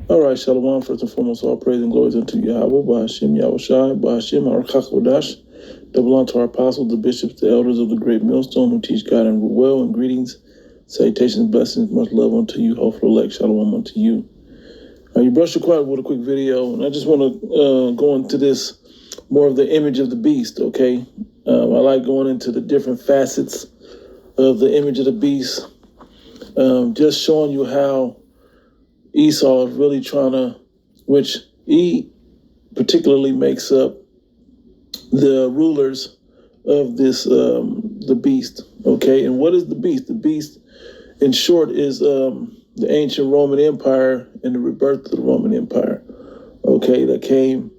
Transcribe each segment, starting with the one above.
All right, Shalom. First and foremost, all praise and glory unto Yahweh, Bahashim, Yahushai, Bahashim, our Chachwadash. Double honor to our apostles, the bishops, the elders of the great millstone who teach God and rule well, and greetings, salutations, blessings, much love unto you, hopeful elect, Shalom unto you. You brushed your quiet with a quick video, and I just want to go into this more of the image of the beast, okay? I like going into the different facets of the image of the beast, just showing you how Esau is really trying to, which he particularly makes up the rulers of this, the beast, okay? And what is the beast? The beast, in short, is the ancient Roman Empire and the rebirth of the Roman Empire, okay, that came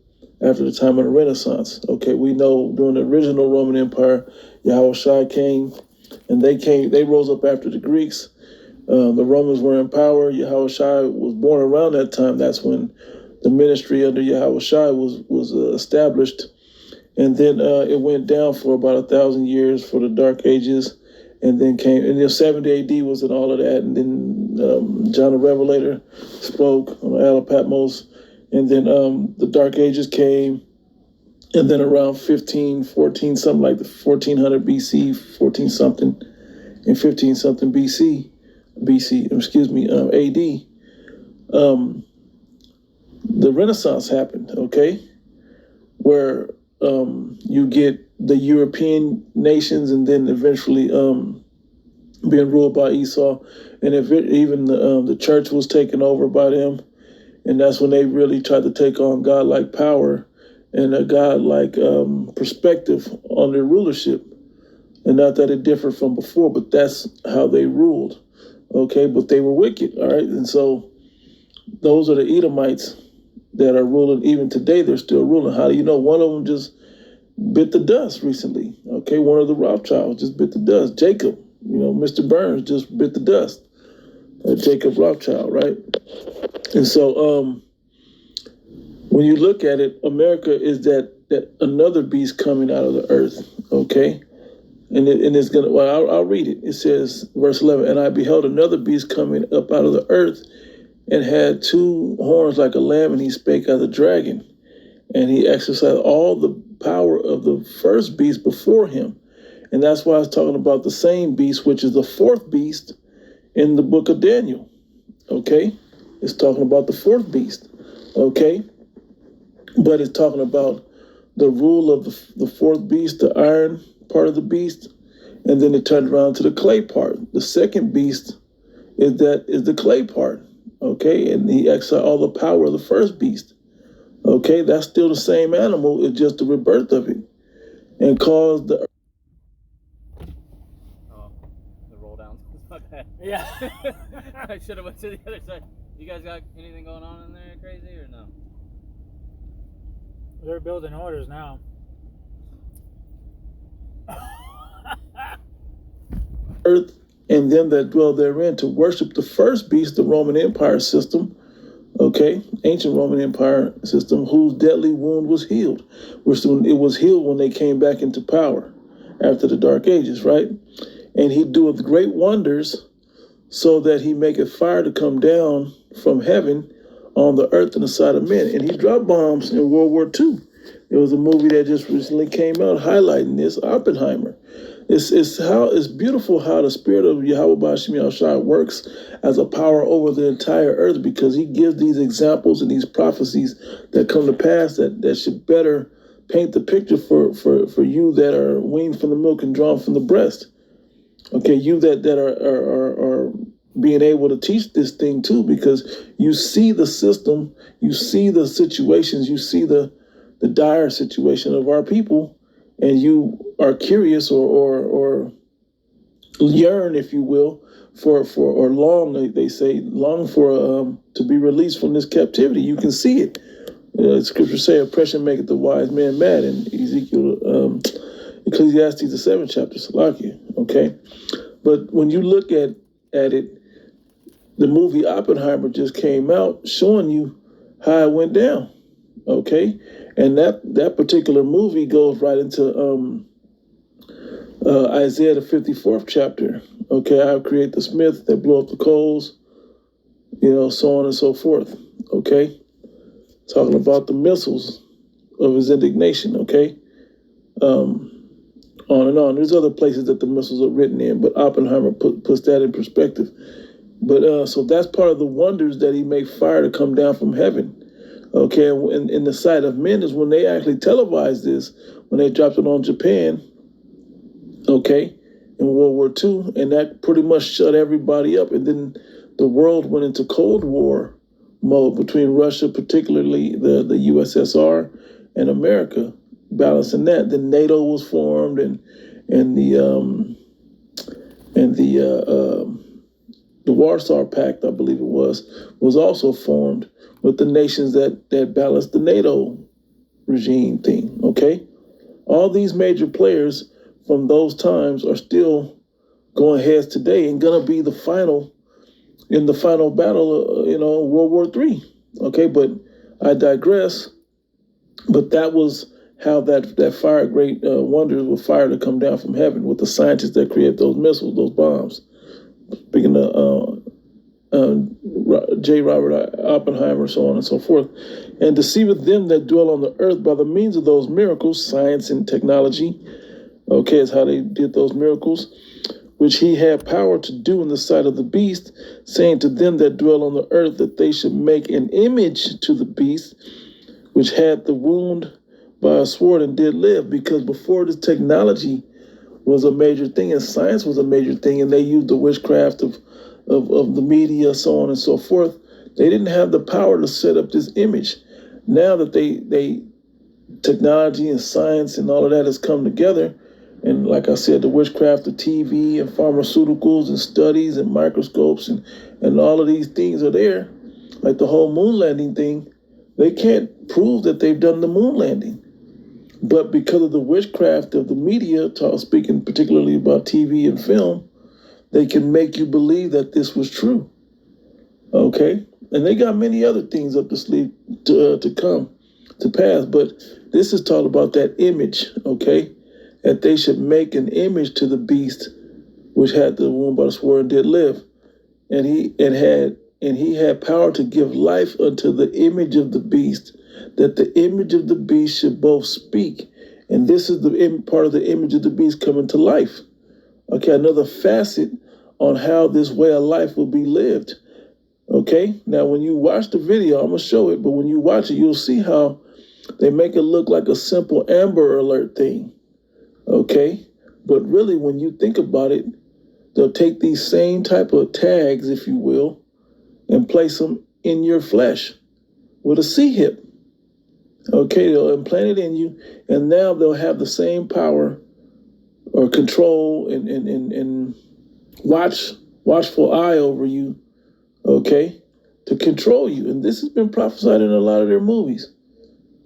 after the time of the Renaissance. Okay, we know during the original Roman Empire, Yahushua came, and they rose up after the Greeks. The Romans were in power. Yahushua was born around that time. That's when the ministry under Yahushua was established. And then it went down for about 1,000 years for the Dark Ages, and then came, and 70 AD was in all of that. And then John the Revelator spoke on the Isle of Patmos, and then the Dark Ages came, and then around 1514, something like the 1400 BC, 14 something, and 15 something AD, the Renaissance happened, okay, where you get the European nations, and then eventually being ruled by Esau, and even the church was taken over by them, and that's when they really tried to take on God-like power and a God-like perspective on their rulership. And not that it differed from before, but that's how they ruled. Okay, but they were wicked, all right? And so those are the Edomites that are ruling. Even today, they're still ruling. How do you know? One of them just bit the dust recently. Okay, one of the Rothschilds just bit the dust. Jacob, Mr. Burns just bit the dust. Jacob Rothschild, right? And so when you look at it, America is that another beast coming out of the earth, okay? And it's going to, well, I'll read it. It says, verse 11, and I beheld another beast coming up out of the earth, and had two horns like a lamb, and he spake as a dragon. And he exercised all the power of the first beast before him. And that's why I was talking about the same beast, which is the fourth beast in the book of Daniel. Okay? It's talking about the fourth beast. Okay? But it's talking about the rule of the fourth beast, the iron part of the beast, and then it turned around to the clay part. The second beast is the clay part. Okay? And he exercised all the power of the first beast. Okay? That's still the same animal. It's just the rebirth of it. And caused the... Oh, the roll down. Okay. Yeah. I should have went to the other side. You guys got anything going on in there crazy or no? They're building orders now. Earth and them that dwell therein to worship the first beast, the Roman Empire system, okay, ancient Roman Empire system, whose deadly wound was healed. It was healed when they came back into power after the Dark Ages, right? And he doeth great wonders, so that he maketh fire to come down from heaven on the earth and the side of men. And he dropped bombs in World War II. There was a movie that just recently came out highlighting this, Oppenheimer. It's beautiful how the spirit of Yahweh Bashim Yahushua works as a power over the entire earth, because he gives these examples and these prophecies that come to pass that should better paint the picture for you that are weaned from the milk and drawn from the breast. Okay, you that are being able to teach this thing too, because you see the system, you see the situations, you see the dire situation of our people, and you are curious or yearn, if you will, for or long, they say, long for to be released from this captivity. You can see it. Scriptures say, oppression maketh the wise man mad, in Ecclesiastes the 7th chapter, Salakia. Okay, but when you look at it, the movie Oppenheimer just came out showing you how it went down. Okay, and that particular movie goes right into Isaiah the 54th chapter. Okay, I'll create the smith that blow up the coals, so on and so forth. okay? Talking about the missiles of his indignation, okay? On and on. There's other places that the missiles are written in, but Oppenheimer puts that in perspective. But so that's part of the wonders that he made fire to come down from heaven. Okay, in the sight of men is when they actually televised this, when they dropped it on Japan, okay, in World War II, and that pretty much shut everybody up. And then the world went into Cold War mode between Russia, particularly the USSR, and America, balancing that. Then NATO was formed, and the Warsaw Pact, I believe it was also formed with the nations that balanced the NATO regime thing. Okay, all these major players from those times are still going heads today and gonna be the final battle, World War III. Okay, but I digress. But that was how that fire great wonders were fired to come down from heaven with the scientists that create those missiles, those bombs. Speaking of J. Robert Oppenheimer, so on and so forth, and deceiveth them that dwell on the earth by the means of those miracles, science and technology. Okay, is how they did those miracles, which he had power to do in the sight of the beast, saying to them that dwell on the earth that they should make an image to the beast, which had the wound by a sword and did live. Because before this technology was a major thing and science was a major thing, and they used the witchcraft of the media, so on and so forth, they didn't have the power to set up this image. Now that they technology and science and all of that has come together, and like I said, the witchcraft of TV and pharmaceuticals and studies and microscopes and all of these things are there, like the whole moon landing thing, they can't prove that they've done the moon landing. But because of the witchcraft of the media, speaking particularly about TV and film, they can make you believe that this was true. Okay? And they got many other things up the sleeve to come to pass. But this is talking about that image, okay? That they should make an image to the beast, which had the wound by the sword and did live. And he had power to give life unto the image of the beast, that the image of the beast should both speak. And this is the part of the image of the beast coming to life. Okay, another facet on how this way of life will be lived. Okay, now when you watch the video, I'm gonna show it, but when you watch it, you'll see how they make it look like a simple Amber Alert thing. Okay, but really when you think about it, they'll take these same type of tags, if you will, and place them in your flesh with a C-hip. Okay, they'll implant it in you, and now they'll have the same power or control and watchful eye over you, okay, to control you. And this has been prophesied in a lot of their movies,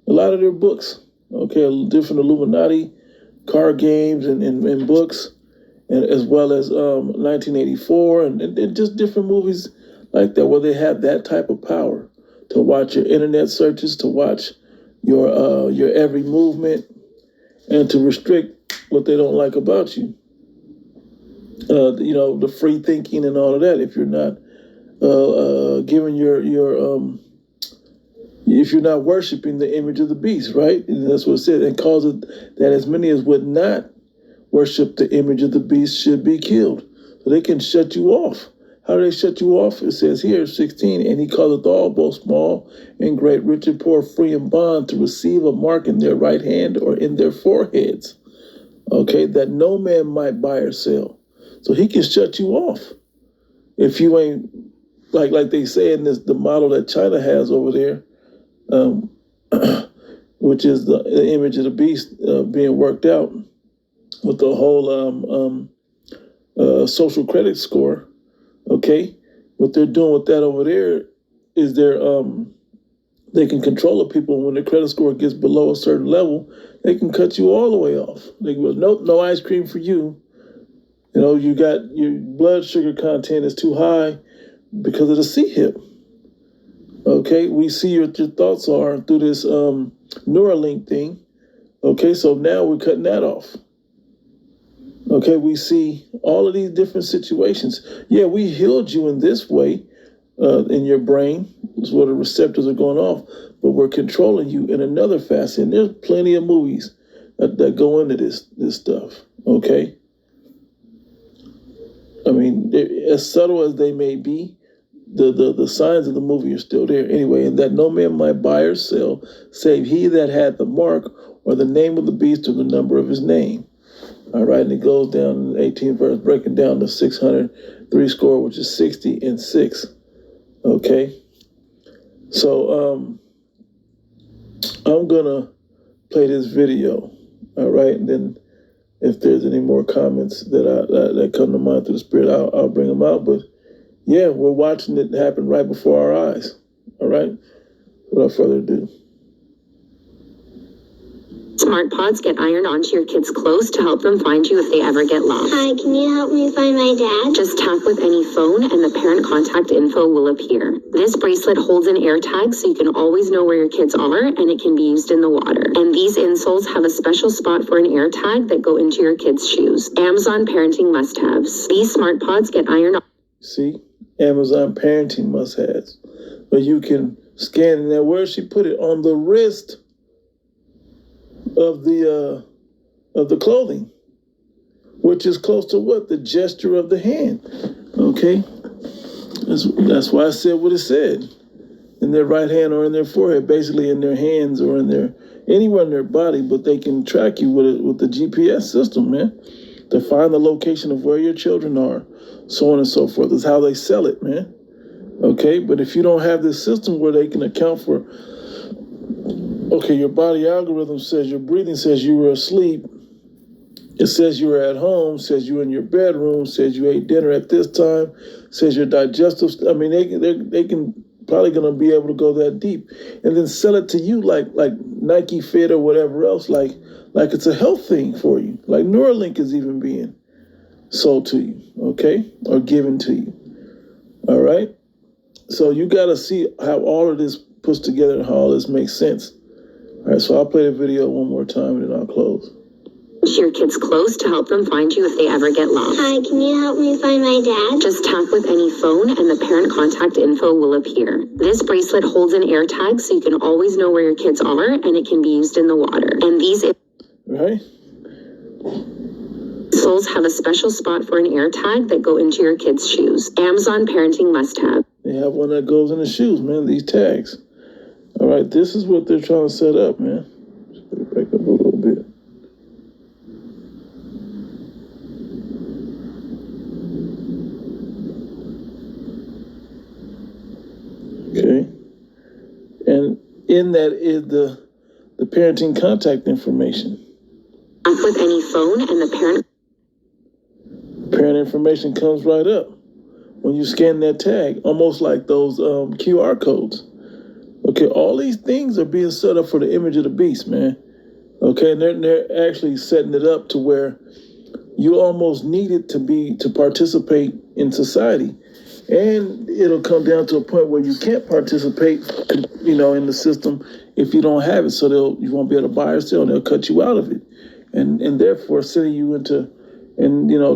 a lot of their books, okay, different Illuminati card games and books, and as well as 1984 and just different movies like that, where they have that type of power to watch your internet searches, to watch your every movement, and to restrict what they don't like about you. The free thinking and all of that. If you're not giving if you're not worshiping the image of the beast, right? And that's what it said. And cause it that as many as would not worship the image of the beast should be killed. So they can shut you off. How do they shut you off? It says here, 16, and he causeth all, both small and great, rich and poor, free and bond, to receive a mark in their right hand or in their foreheads, okay, that no man might buy or sell. So he can shut you off if you ain't, like they say in the model that China has over there, which is the image of the beast being worked out with the whole social credit score. Okay, what they're doing with that over there is they can control the people. When the credit score gets below a certain level, they can cut you all the way off. They go, nope, no ice cream for you. You got your blood sugar content is too high because of the C-hip. Okay, we see what your thoughts are through this Neuralink thing. Okay, so now we're cutting that off. Okay, we see all of these different situations. Yeah, we healed you in this way, in your brain, is where the receptors are going off, but we're controlling you in another facet. And there's plenty of movies that go into this stuff. Okay. I mean, as subtle as they may be, the signs of the movie are still there anyway, and that no man might buy or sell save he that had the mark or the name of the beast or the number of his name. All right, and it goes down in the 18th verse, breaking down to 603 score, which is 60 and 6. Okay, so I'm gonna play this video. All right, and then if there's any more comments that come to mind through the Spirit, I'll bring them out. But yeah, we're watching it happen right before our eyes. All right? Without further ado. Smart pods get ironed onto your kids' clothes to help them find you if they ever get lost. Hi, can you help me find my dad? Just tap with any phone and the parent contact info will appear. This bracelet holds an air tag so you can always know where your kids are, and it can be used in the water. And these insoles have a special spot for an air tag that go into your kids' shoes. Amazon parenting must-haves. These smart pods get ironed on. See? Amazon parenting must-haves. But you can scan it. Now, where she put it? On the wrist of the clothing, which is close to what? The gesture of the hand. Okay? That's why I said what it said. In their right hand or in their forehead, basically in their hands or in their anywhere in their body, but they can track you with the GPS system, man, to find the location of where your children are, so on and so forth. That's how they sell it, man. Okay, but if you don't have this system where they can account for, okay, your body algorithm says your breathing says you were asleep. It says you were at home, says you were in your bedroom, says you ate dinner at this time, says your digestive, I mean, they can probably going to be able to go that deep and then sell it to you like Nike Fit or whatever else, like it's a health thing for you. Like Neuralink is even being sold to you, okay, or given to you. All right. So you got to see how all of this puts together and how all this makes sense. All right. So I'll play the video one more time and then I'll close. Your kids close to help them find you if they ever get lost. Hi, can you help me find my dad? Just tap with any phone and the parent contact info will appear. This bracelet holds an air tag so you can always know where your kids are, and it can be used in the water. And these right. soles have a special spot for an air tag that go into your kids' shoes. Amazon parenting must-have. They have one that goes in the shoes, man, these tags. All right, this is what they're trying to set up, man. Just put it back up a little bit. Okay, and in that is the parenting contact information. With any phone and the parent information comes right up when you scan that tag, almost like those QR codes. Okay, all these things are being set up for the image of the beast, man. Okay, and they're actually setting it up to where you almost need it to participate in society. And it'll come down to a point where you can't participate, in the system if you don't have it. So you won't be able to buy or sell, and they'll cut you out of it. And therefore sending you into,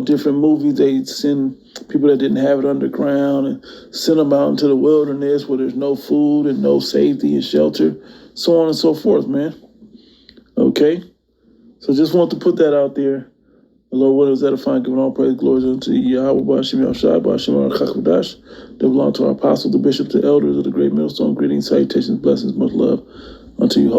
different movies, they send people that didn't have it underground and send them out into the wilderness where there's no food and no safety and shelter, so on and so forth, man. Okay? So just want to put that out there. The Lord willing is edifying, giving all praise, glory unto Yahweh, Ba'ashim Yahshai, Ba'ashim Al-Chakadash. They belong to our apostles, the bishops, the elders of the great millstone. Greetings, salutations, blessings, much love unto you.